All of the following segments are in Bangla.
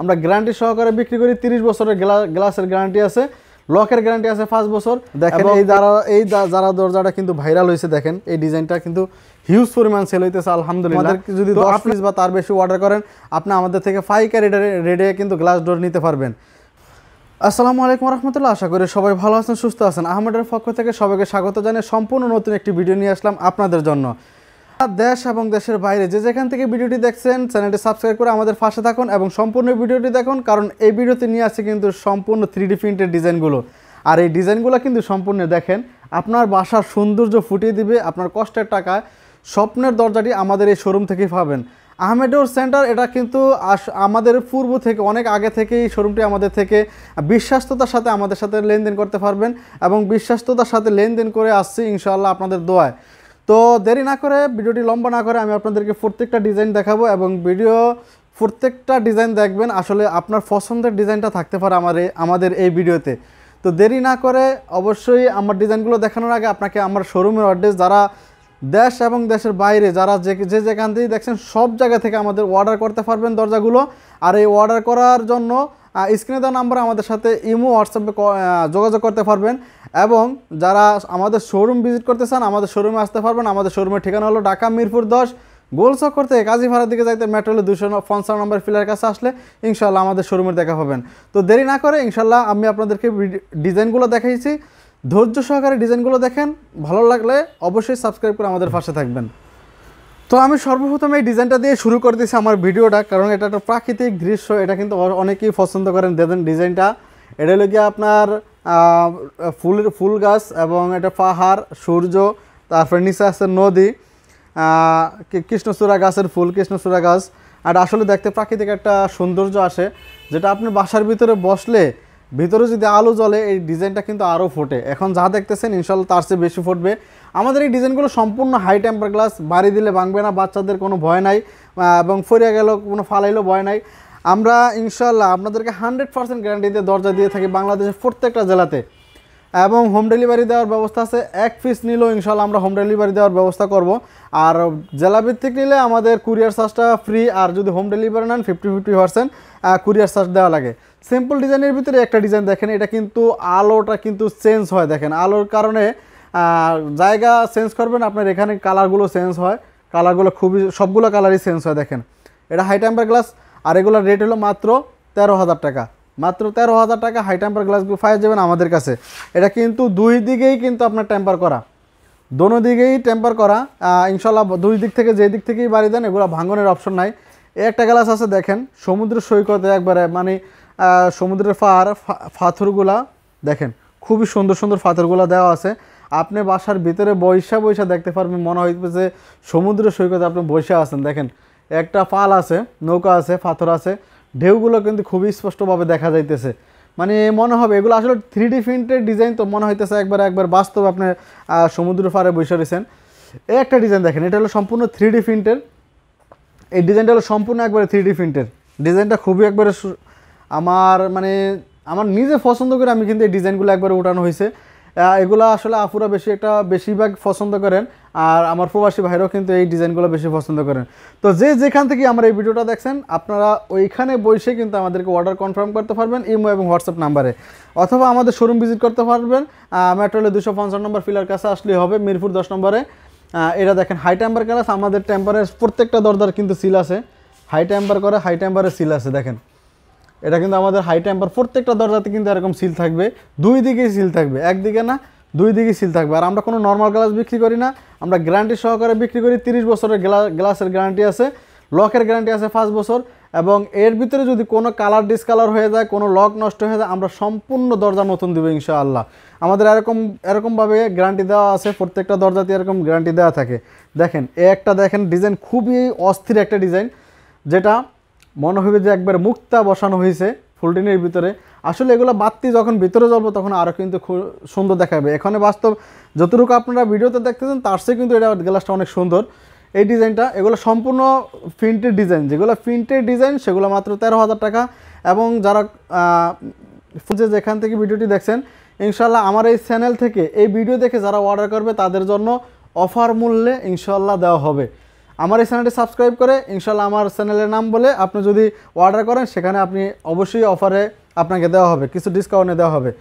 আমরা গ্যারান্টি সহকারে বিক্রি করি 30 বছরের গ্লাসের গ্যারান্টি আছে, লকের গ্যারান্টি আছে 5 বছর। দেখেন এই যারা দরজাটা কিন্তু ভাইরাল হয়েছে, দেখেন এই ডিজাইনটা কিন্তু হিউজ পরিমাণ সেল হইতেছে আলহামদুলিল্লাহ। যদি 10 পিস বা তার বেশি অর্ডার করেন, আপনি আমাদের থেকে পাইকারি রেটে কিন্তু গ্লাস ডোর নিতে পারবেন। আসসালামু আলাইকুম রহমতুল্লাহ, আশা করি সবাই ভালো আছেন, সুস্থ আছেন। আহমেদের পক্ষ থেকে সবাইকে স্বাগত জানিয়ে সম্পূর্ণ নতুন একটি ভিডিও নিয়ে আসলাম আপনাদের জন্য। দেশ এবং দেশের বাইরে যে যেখান থেকে ভিডিওটি দেখছেন, চ্যানেলটি সাবস্ক্রাইব করে আমাদের পাশে থাকুন এবং সম্পূর্ণ ভিডিওটি দেখুন, কারণ এই ভিডিওতে নিয়ে আসছে কিন্তু সম্পূর্ণ 3D প্রিন্টের ডিজাইনগুলো। আর এই ডিজাইনগুলো কিন্তু সম্পূর্ণ দেখেন আপনার বাসার সৌন্দর্য ফুটিয়ে দিবে। আপনার কষ্টের টাকায় স্বপ্নের দরজাটি আমাদের এই শোরুম থেকেই পাবেন। আহমেদ ডোর সেন্টার এটা কিন্তু আমাদের পূর্ব থেকে অনেক আগে থেকেই শোরুমটি আমাদের থেকে বিশ্বাস্ততার সাথে আমাদের সাথে লেনদেন করতে পারবেন এবং বিশ্বাস্ততার সাথে লেনদেন করে আসছি ইনশাআল্লাহ আপনাদের দোয়ায়। তো দেরি না করে, ভিডিওটি লম্বা না করে আমি আপনাদেরকে প্রত্যেকটা ডিজাইন দেখাবো এবং প্রত্যেকটা ডিজাইন দেখবেন। আসলে আপনার পছন্দের ডিজাইনটা থাকতে পারে আমাদের এই ভিডিওতে। তো দেরি না করে অবশ্যই আমার ডিজাইনগুলো দেখানোর আগে আপনাকে আমার শোরুমের অ্যাড্রেস, যারা দেশ এবং দেশের বাইরে যারা যে যেখান থেকেই দেখছেন সব জায়গা থেকে আমাদের অর্ডার করতে পারবেন দরজাগুলো। আর এই অর্ডার করার জন্য স্ক্রিনে দেওয়া নাম্বারে আমাদের সাথে ইমো হোয়াটসঅ্যাপে যোগাযোগ করতে পারবেন। এবং যারা আমাদের শোরুম ভিজিট করতে চান, আমাদের শোরুমে আসতে পারবেন। আমাদের শোরুমের ঠিকানা হলো ঢাকা মিরপুর 10 গোলচক্কর থেকে কাজীপাড়ার দিকে যাইতে মেট্রো রেলের 255 নম্বর ফিলার কাছে আসলে ইনশাআল্লাহ আমাদের শোরুমের দেখা পাবেন। তো দেরি না করে ইনশাআল্লাহ আমি আপনাদেরকে ডিজাইনগুলো দেখাইছি, ধৈর্য সহকারে ডিজাইনগুলো দেখেন। ভালো লাগলে অবশ্যই সাবস্ক্রাইব করে আমাদের পাশে থাকবেন। তো আমি সর্বপ্রথম এই ডিজাইনটা দিয়ে শুরু করে দিয়েছি আমার ভিডিওটা, কারণ এটা একটা প্রাকৃতিক দৃশ্য। এটা কিন্তু অনেকেই পছন্দ করেন। দেখেন ডিজাইনটা, এটা হলো গিয়ে আপনার ফুল গাছ এবং এটা পাহাড়, সূর্য, তারপরে নিচে আছে নদী, কৃষ্ণচূড়া গাছের ফুল, কৃষ্ণচূড়া গাছ। আর আসলে দেখতে প্রাকৃতিক একটা সৌন্দর্য আসে, যেটা আপনি বাসার ভিতরে বসলে ভিতরে যদি আলো জ্বলে এই ডিজাইনটা কিন্তু আরও ফোটে। এখন যা দেখতেছেন ইনশাল্লাহ তার চেয়ে বেশি ফুটবে। আমাদের এই ডিজাইনগুলো সম্পূর্ণ হাই টেম্পার গ্লাস, বাড়ি দিলে ভাঙবে না, বাচ্চাদের কোনো ভয় নাই এবং ফরিয়া গেল কোনো ফালাইলেও ভয় নাই। আমরা ইনশাল্লাহ আপনাদেরকে 100% গ্যারান্টি দিয়ে দরজা দিয়ে থাকি বাংলাদেশের প্রত্যেকটা জেলাতে, এবং হোম ডেলিভারি দেওয়ার ব্যবস্থা আছে। 1 পিস নিলেও ইনশাল্লাহ আমরা হোম ডেলিভারি দেওয়ার ব্যবস্থা করব। আর জেলাভিত্তিক নিলে আমাদের কুরিয়ার চার্জটা ফ্রি, আর যদি হোম ডেলিভারি নেন 50% কুরিয়ার চার্জ দেওয়া লাগে। সিম্পল ডিজাইনের ভিতরে একটা ডিজাইন দেখেন, এটা কিন্তু আলোটা কিন্তু চেঞ্জ হয়। দেখেন আলোর কারণে জায়গা চেঞ্জ করবেন আপনার, এখানে কালারগুলো চেঞ্জ হয়, কালারগুলো সবগুলো কালারই চেঞ্জ হয়। দেখেন এটা হাই টেম্পার গ্লাস, আর এগুলোর রেট হলো মাত্র 13,000 টাকা। মাত্র 13,000 টাকা হাই টেম্পার গ্লাসগুলো পাওয়া যাবেন আমাদের কাছে। এটা কিন্তু দুই দিকেই কিন্তু আপনার টেম্পার করা, দোনো দিকেই টেম্পার করা ইনশাল্লাহ। দুই দিক থেকে যে দিক থেকেই বাড়ি দেন, এগুলো ভাঙনের অপশন নাই। একটা গ্লাস আছে দেখেন সমুদ্র সৈকতে একবারে, মানে সমুদ্রের পাথরগুলা দেখেন, খুবই সুন্দর সুন্দর পাথরগুলা দেওয়া আছে। আপনি বাসার ভিতরে বৈশা দেখতে পারবেন, মনে হইবে যে সমুদ্র সৈকতে আপনি বৈশা আছেন। দেখেন একটা পাল আছে, নৌকা আছে, পাথর আছে, ঢেউগুলো কিন্তু খুবই স্পষ্টভাবে দেখা যাইতেছে। মানে মনে হবে এগুলো আসলে 3D প্রিন্টের ডিজাইন, তো মনে হইতেছে একবার বাস্তব আপনি সমুদ্র পাড়ে বসে রয়েছেন। এই একটা ডিজাইন দেখেন, এটা হলো সম্পূর্ণ 3D প্রিন্টের। এই ডিজাইনটা হলো সম্পূর্ণ একবারে 3D প্রিন্টের। ডিজাইনটা খুবই একবারে আমার নিজে পছন্দ করে আমি কিন্তু এই ডিজাইনগুলো একবারে উঠানো হয়েছে। এগুলো আসলে আপুরা বেশিরভাগ পছন্দ করেন, আর আমার প্রবাসী ভাইরাও কিন্তু এই ডিজাইনগুলো বেশি পছন্দ করেন। তো যেখান থেকে আমার এই ভিডিওটা দেখছেন, আপনারা ওইখানে বসে কিন্তু আমাদেরকে অর্ডার কনফার্ম করতে পারবেন ইমো এবং হোয়াটসঅ্যাপ নাম্বারে, অথবা আমাদের শোরুম ভিজিট করতে পারবেন। মেট্রো রেলের 255 নম্বর ফিলার কাছে আসলেই হবে, মিরপুর 10 নম্বরে। এটা দেখেন হাই টেম্পার গ্লাস, আমাদের টেম্পারের প্রত্যেকটা দরজার কিন্তু সিল আছে, হাই টেম্পার করে হাই টেম্পারের সিল আছে। দেখেন এটা কিন্তু আমাদের হাই টেম্পার, প্রত্যেকটা দরজাতে কিন্তু এরকম সিল থাকবে, দুই দিকেই সিল থাকবে, একদিকে না দুই দিকেই সিল থাকবে। আর আমরা কোনো নর্মাল গ্লাস বিক্রি করি না, আমরা গ্যারান্টি সহকারে বিক্রি করি। 30 বছরের গ্লাসের গ্যারান্টি আছে, লকের গ্যারান্টি আছে 5 বছর। এবং এর ভিতরে যদি কোনো কালার ডিসকালার হয়ে যায়, কোনো লক নষ্ট হয়ে যায়, আমরা সম্পূর্ণ দরজা নতুন দেবো ইনশাআল্লাহ। আমাদের এরকমভাবে গ্যারান্টি দেওয়া আছে, প্রত্যেকটা দরজাতে এরকম গ্যারান্টি দেওয়া থাকে। দেখেন একটা দেখেন ডিজাইন, খুবই অস্থির একটা ডিজাইন, যেটা মনে হবে যে একবার মুক্তা বসানো হয়েছে ফুলটিনের ভিতরে। আসলে এগুলো বাতি যখন ভিতরে জ্বলবো তখন আরও কিন্তু খুব সুন্দর দেখাবে। এখানে বাস্তব যতটুকু আপনারা ভিডিওতে দেখতেছেন তার চেয়ে কিন্তু এটা গ্লাসটা অনেক সুন্দর। এই ডিজাইনটা, এগুলো সম্পূর্ণ প্রিন্টেড ডিজাইন, যেগুলো প্রিন্টেড ডিজাইন সেগুলো মাত্র 13,000 টাকা। এবং যারা যেখান থেকে ভিডিওটি দেখছেন, ইনশাল্লাহ আমার এই চ্যানেল থেকে এই ভিডিও দেখে যারা অর্ডার করবে তাদের জন্য অফার মূল্যে ইনশাল্লাহ দেওয়া হবে। আমার এই চ্যানেলটি সাবস্ক্রাইব করে ইনশাল্লাহ আমার চ্যানেলের নাম বলে আপনি যদি অর্ডার করেন সেখানে আপনি অবশ্যই অফারে আপনাকে দেওয়া হবে, কিছু ডিসকাউন্টে দেওয়া হবে।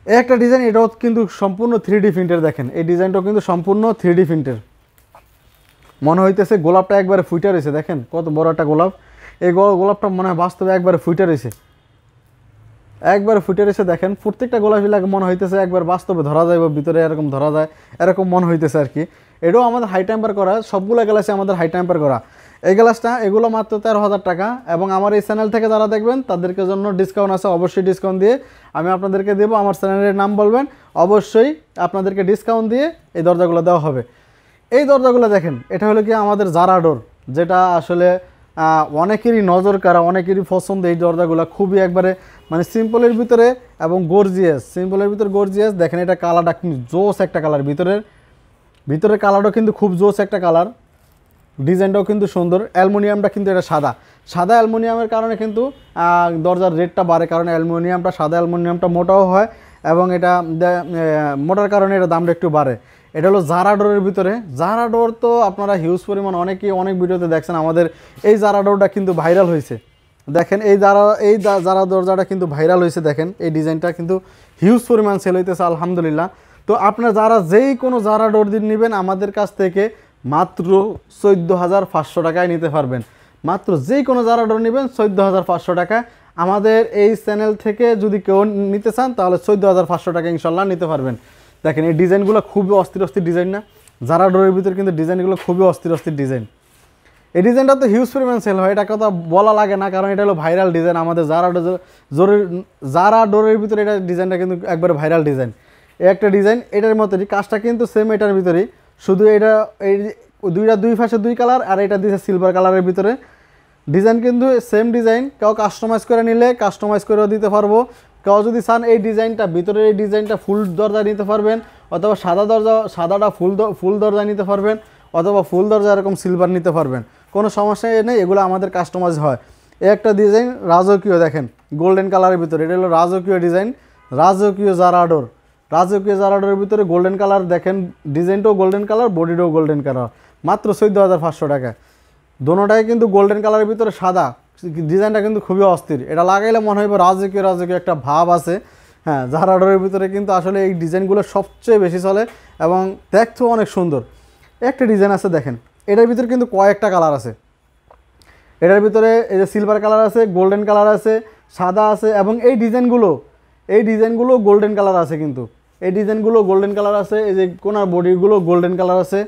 এই একটা ডিজাইন, এটাও কিন্তু সম্পূর্ণ 3D প্রিন্টের। দেখেন এই ডিজাইনটাও কিন্তু সম্পূর্ণ 3D প্রিন্টের। মনে হইতেছে গোলাপটা একবারে ফুটে রয়েছে, দেখেন কত বড় একটা গোলাপ। এই গোলাপটা মনে হয় বাস্তবে একবারে ফুটে রয়েছে, একবার ফুটে রয়েছে। দেখেন প্রত্যেকটা গোলাপি লাগে মনে হইতেছে একবার বাস্তবে ধরা যায়, ভিতরে এরকম ধরা যায়, এরকম মনে হইতেছে আর কি। এটাও আমাদের হাই টেম্পার করা, সবগুলো গ্লাসে আমাদের হাই টেম্পার করা। এই গ্লাসটা এগুলো মাত্র 13,000 টাকা। এবং আমার এই চ্যানেল থেকে যারা দেখবেন তাদেরকে জন্য ডিসকাউন্ট আছে, অবশ্যই ডিসকাউন্ট দিয়ে আমি আপনাদেরকে দেবো। আমার চ্যানেলের নাম বলবেন, অবশ্যই আপনাদেরকে ডিসকাউন্ট দিয়ে এই দরজাগুলো দেওয়া হবে। এই দরজাগুলো দেখেন, এটা হলো কি আমাদের জারা ডোর, যেটা আসলে অনেকেরই নজর কাড়া, অনেকেরই পছন্দ। এই দরজাগুলো খুবই একবারে মানে সিম্পলের ভিতরে এবং গর্জিয়াস, সিম্পলের ভিতরে গর্জিয়াস। দেখেন এটা কালারটা কিন্তু জোস একটা কালার, ভিতরের কালারটাও কিন্তু খুব জোস একটা কালার, ডিজাইনটাও কিন্তু সুন্দর। অ্যালুমিনিয়ামটা কিন্তু এটা সাদা অ্যালুমিনিয়ামের কারণে কিন্তু দরজার রেটটা বাড়ে, কারণ সাদা অ্যালুমিনিয়ামটা মোটাও হয় এবং এটা মোটার কারণে এটা দামটা একটু বাড়ে। এটা হলো জারা ডোরের ভিতরে। জারা ডোর তো আপনারা হিউজ পরিমাণ অনেক ভিডিওতে দেখছেন। আমাদের এই জারা ডোরটা কিন্তু ভাইরাল হয়েছে। দেখেন এই জারা দরজাটা কিন্তু ভাইরাল হয়েছে। দেখেন এই ডিজাইনটা কিন্তু হিউজ পরিমাণ সেল হইতেছে আলহামদুলিল্লাহ। তো আপনারা যারা যেই কোনো জারা ডোর দিন নেবেন আমাদের কাছ থেকে মাত্র 14,500 টাকায় নিতে পারবেন। মাত্র যেই কোনো জারা ডোর নেবেন 14,500 টাকায়। আমাদের এই চ্যানেল থেকে যদি কেউ নিতে চান তাহলে 14,500 টাকা ইনশাল্লাহ নিতে পারবেন। দেখেন এই ডিজাইনগুলো খুবই অস্থির ডিজাইন না? জারা ডোরের ভিতরে কিন্তু ডিজাইনগুলো খুবই অস্থির ডিজাইন। এই ডিজাইনটা তো হিউজ পরিমাণ সেল হয়, এটা কথা বলা লাগে না, কারণ এটা হলো ভাইরাল ডিজাইন। আমাদের জারা ডোরের ভিতরে এটা ডিজাইনটা কিন্তু একবারে ভাইরাল ডিজাইন। এই একটা ডিজাইন, এটার মতোই কাজটা কিন্তু সেম এটার ভিতরেই, শুধু এটা এই দুই পাশে 2 কালার, আর এটা দিয়েছে সিলভার কালারের ভিতরে। ডিজাইন কিন্তু সেম ডিজাইন, কেউ কাস্টমাইজ করে নিলে কাস্টমাইজ করেও দিতে পারবো। কেউ যদি চান এই ডিজাইনটা ভিতরের এই ডিজাইনটা ফুল দরজা নিতে পারবেন, অথবা সাদাটা ফুল দরজা নিতে পারবেন, অথবা ফুল দরজা এরকম সিলভার নিতে পারবেন, কোনো সমস্যা নেই। এগুলো আমাদের কাস্টমাইজ হয়। এই একটা ডিজাইন রাজকীয়, দেখেন গোল্ডেন কালারের ভিতরে, এটা হলো রাজকীয় ডিজাইন, রাজকীয় জারা ডোরের ভিতরে গোল্ডেন কালার। দেখেন ডিজাইনটাও গোল্ডেন কালার, বডিটাও গোল্ডেন কালার, মাত্র 14,500 টাকা। দোনোটাই কিন্তু গোল্ডেন কালারের ভিতরে সাদা, ডিজাইনটা কিন্তু খুবই অস্থির। এটা লাগাইলে মনে হয় রাজকীয় একটা ভাব আছে। হ্যাঁ, জারা ডোরের ভিতরে কিন্তু আসলে এই ডিজাইনগুলো সবচেয়ে বেশি চলে এবং দেখতেও অনেক সুন্দর। একটা ডিজাইন আছে দেখেন, এটার ভিতরে কিন্তু কয়েকটা কালার আছে। এটার ভিতরে এই যে সিলভার কালার আছে, গোল্ডেন কালার আছে, সাদা আছে, এবং এই ডিজাইনগুলো গোল্ডেন কালার আছে। কিন্তু এই ডিজাইনগুলো গোল্ডেন কালার আছে, এই যে কোনার বডিগুলো গোল্ডেন কালার আছে।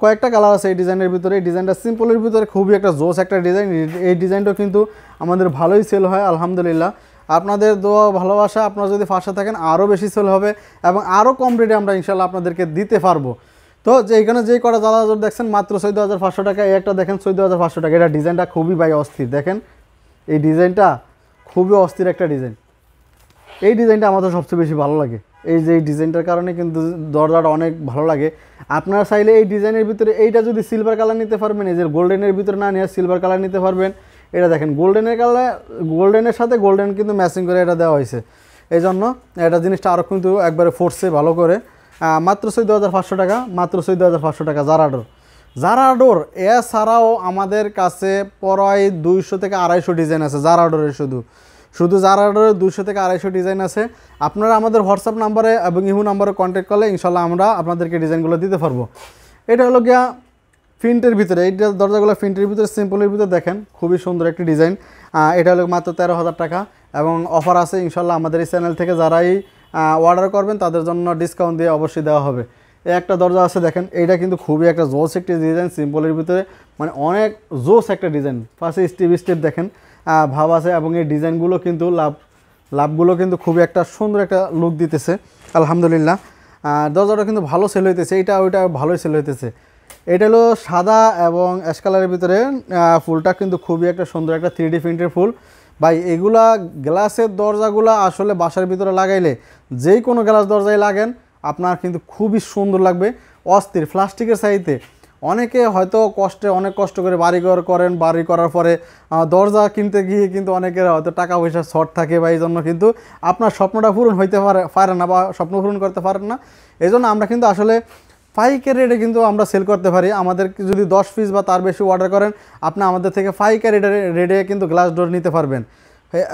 কয়েকটা কালার আছে এই ডিজাইনের ভিতরে। এই ডিজাইনটা সিম্পলের ভিতরে খুবই একটা জোস একটা ডিজাইন। এই ডিজাইনটাও কিন্তু আমাদের ভালোই সেল হয় আলহামদুলিল্লাহ। আপনাদের দোয়া ভালোবাসা, আপনারা যদি পাশে থাকেন আরও বেশি সেল হবে এবং আরও কম রেটে আমরা ইনশাল্লাহ আপনাদেরকে দিতে পারবো। তো যে এখানে যেই কটা জারা ডোর দেখছেন মাত্র 14,500 টাকা। এই একটা দেখেন 14,500 টাকা। এটা ডিজাইনটা খুবই অস্থির। দেখেন এই ডিজাইনটা খুবই অস্থির একটা ডিজাইন। এই ডিজাইনটা আমাদের সবচেয়ে বেশি ভালো লাগে। এই যে এই ডিজাইনটার কারণে কিন্তু দরজাটা অনেক ভালো লাগে। আপনারা চাইলে এই ডিজাইনের ভিতরে এইটা যদি সিলভার কালার নিতে পারবেন, এই যে গোল্ডেনের ভিতরে না নিয়ে সিলভার কালার নিতে পারবেন। এটা দেখেন গোল্ডেনের সাথে গোল্ডেন কিন্তু ম্যাচিং করে এটা দেওয়া হয়েছে, এই জন্য এটা জিনিসটা আরও কিন্তু একবারে ফোর্সে ভালো করে। মাত্র 14,500 টাকা, মাত্র 14,500 টাকা জারা ডোর। এছাড়াও আমাদের কাছে প্রায় 200 থেকে 250 ডিজাইন আছে জারা ডোরের। শুধু জারা ডোরের 200 থেকে 250 ডিজাইন আছে। আপনারা আমাদের হোয়াটসঅ্যাপ নাম্বারে এবং ইমো নাম্বারে কন্ট্যাক্ট করলে ইনশাল্লাহ আমরা আপনাদেরকে ডিজাইনগুলো দিতে পারবো। এটা হলো গিয়া প্রিন্টের ভিতরে, এই দরজাগুলো প্রিন্টের ভিতরে সিম্পলের ভিতরে দেখেন খুবই সুন্দর একটি ডিজাইন। এটা হলো মাত্র 13,000 টাকা এবং অফার আছে ইনশাল্লাহ। আমাদের এই চ্যানেল থেকে যারাই অর্ডার করবেন তাদের জন্য ডিসকাউন্ট দিয়ে অবশ্যই দেওয়া হবে। এই একটা দরজা আছে দেখেন, এইটা কিন্তু খুবই একটা জোস একটি ডিজাইন, সিম্পলের ভিতরে মানে অনেক জোস একটা ডিজাইন। পাশে স্টেপ দেখেন ভাব আছে এবং এই ডিজাইনগুলো কিন্তু লাভগুলো কিন্তু খুবই একটা সুন্দর একটা লুক দিতেছে আলহামদুলিল্লাহ। দরজাটা কিন্তু ভালো সেল হইতেছে, এইটা ওইটা ভালোই সেল হইতেছে। এটা হলো সাদা এবং অ্যাশ কালারের ভিতরে, ফুলটা কিন্তু খুবই একটা সুন্দর একটা 3D প্রিন্টের ফুল। ভাই এগুলা গ্লাসের দরজাগুলা আসলে বাসার ভিতরে লাগাইলে যেই কোনো গ্লাস দরজায় লাগেন আপনার কিন্তু খুবই সুন্দর লাগবে, অস্থির। প্লাস্টিকের চাইতে অনেকে হয়তো অনেক কষ্ট করে বাড়িঘর করেন, বাড়ি করার পরে দরজা কিনতে গিয়ে কিন্তু অনেকের হয়তো টাকা পয়সা শর্ট থাকে, বা এই জন্য কিন্তু আপনার স্বপ্নটা পূরণ হইতে পারে না, বা স্বপ্ন পূরণ করতে পারেন না। এই জন্য আমরা কিন্তু আসলে পাইকারি রেটে কিন্তু আমরা সেল করতে পারি। আমাদের যদি 10 পিস বা তার বেশি অর্ডার করেন, আপনি আমাদের থেকে পাইকারি রেটে কিন্তু গ্লাস ডোর নিতে পারবেন।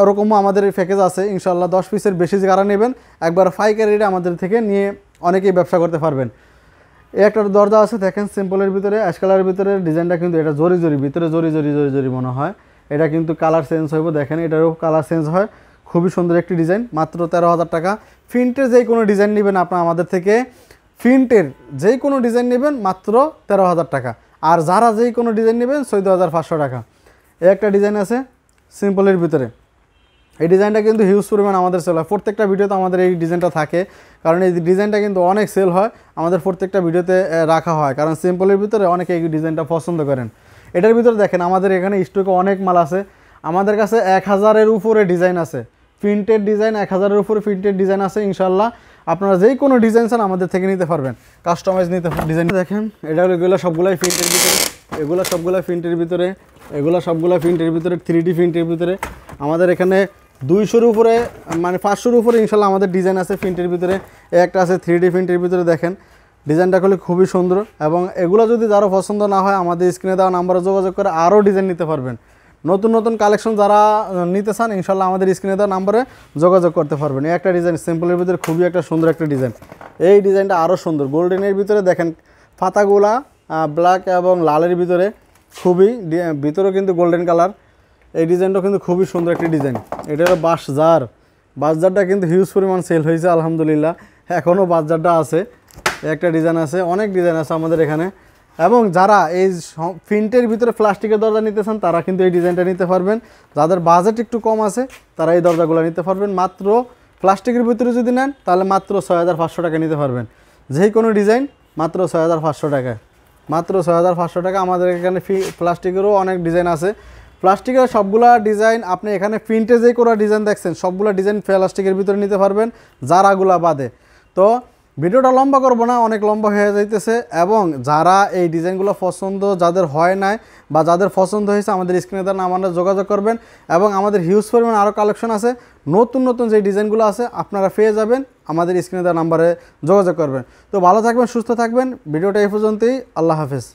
এরকমও আমাদের প্যাকেজ আছে ইনশাল্লাহ। 10 পিসের বেশি যারা নেবেন একবার পাইকারি রেটে আমাদের থেকে নিয়ে অনেকেই ব্যবসা করতে পারবেন। এই একটা দরজা আছে দেখেন, সিম্পলের ভিতরে অ্যাশ কালারের ভিতরে ডিজাইনটা কিন্তু এটা জরি জরি, ভিতরে জরি জরি জরি জরি মনে হয়। এটা কিন্তু কালার চেঞ্জ হইব, দেখেন এটারও কালার চেঞ্জ হয়। খুবই সুন্দর একটি ডিজাইন, মাত্র 13,000 টাকা। প্রিন্টের যেই কোনো ডিজাইন নেবেন আপনার আমাদের থেকে, প্রিন্টের যেই কোনো ডিজাইন নেবেন মাত্র 13,000 টাকা। আর যারা যেই কোনো ডিজাইন নেবেন 14,500 টাকা। এই একটা ডিজাইন আছে সিম্পলের ভিতরে, এই ডিজাইনটা কিন্তু হিউজ পরিমাণ আমাদের সেল হয়। প্রত্যেকটা ভিডিওতে আমাদের এই ডিজাইনটা থাকে, কারণ এই ডিজাইনটা কিন্তু অনেক সেল হয়, আমাদের প্রত্যেকটা ভিডিওতে রাখা হয়, কারণ সিম্পলের ভিতরে অনেকে এই ডিজাইনটা পছন্দ করেন। এটার ভিতরে দেখেন আমাদের এখানে স্টকে অনেক মাল আছে। আমাদের কাছে 1000-এর উপরে ডিজাইন আছে, প্রিন্টেড ডিজাইন 1000-এর উপরে প্রিন্টেড ডিজাইন আছে। ইনশাল্লাহ আপনারা যেই কোনো ডিজাইন চান আমাদের থেকে নিতে পারবেন, কাস্টমাইজ নিতে ডিজাইন। দেখেন এগুলো সবগুলাই প্রিন্টের ভিতরে, এগুলো সবগুলো প্রিন্টের ভিতরে, এগুলো সবগুলো প্রিন্টের ভিতরে, 3D প্রিন্টের ভিতরে। আমাদের এখানে 200-এর উপরে মানে 500-এর উপরে ইনশাল্লাহ আমাদের ডিজাইন আছে প্রিন্টের ভিতরে। একটা আছে 3D প্রিন্টের ভিতরে, দেখেন ডিজাইনটা করলে খুবই সুন্দর। এবং এগুলো যদি যারা পছন্দ না হয় আমাদের স্ক্রিনে দেওয়া নাম্বারে যোগাযোগ করে আরও ডিজাইন নিতে পারবেন। নতুন নতুন কালেকশন যারা নিতে চান ইনশাল্লাহ আমাদের স্ক্রিনে দেওয়া নাম্বারে যোগাযোগ করতে পারবেন। এই একটা ডিজাইন সিম্পলের ভিতরে খুবই একটা সুন্দর একটা ডিজাইন। এই ডিজাইনটা আরও সুন্দর, গোল্ডেনের ভিতরে দেখেন পাতাগুলা ব্ল্যাক এবং লালের ভিতরে, খুবই ভিতরেও কিন্তু গোল্ডেন কালার। এই ডিজাইনটা কিন্তু খুবই সুন্দর একটি ডিজাইন। এটা হলো বাসজারটা কিন্তু হিউজ পরিমাণ সেল হয়েছে আলহামদুলিল্লাহ, এখনও বাসজারটা আছে। একটা ডিজাইন আছে, অনেক ডিজাইন আছে আমাদের এখানে। এবং যারা এই প্রিন্টের ভিতরে প্লাস্টিকের দরজা নিতে চান তারা কিন্তু এই ডিজাইনটা নিতে পারবেন। যাদের বাজেট একটু কম আছে তারা এই দরজাগুলো নিতে পারবেন। মাত্র প্লাস্টিকের ভিতরে যদি নেন তাহলে মাত্র 6,500 টাকা নিতে পারবেন। যেই কোনো ডিজাইন মাত্র 6,500 টাকায়, মাত্র 6,500 টাকা। আমাদের এখানে প্লাস্টিকেরও অনেক ডিজাইন আছে। প্লাস্টিকের সবগুলা ডিজাইন আপনি এখানে প্রিন্টে যেই কোনো ডিজাইন দেখছেন সবগুলা ডিজাইন প্লাস্টিকের ভিতরে নিতে পারবেন, যারাগুলা বাদে। তো ভিডিওটা লম্বা করব না, অনেক লম্বা হয়ে যাইতেছে। এবং যারা এই ডিজাইনগুলো পছন্দ যাদের হয় নাই বা যাদের পছন্দ হয়েছে আমাদের স্ক্রিনে দেওয়া নাম্বারে যোগাযোগ করবেন। এবং আমাদের হিউজ পরিমাণ আরও কালেকশন আছে, নতুন নতুন যে ডিজাইনগুলো আছে আপনারা পেয়ে যাবেন, আমাদের স্ক্রিনে দেওয়া নাম্বারে যোগাযোগ করবেন। তো ভালো থাকবেন, সুস্থ থাকবেন। ভিডিওটা এই পর্যন্তই, আল্লাহ হাফেজ।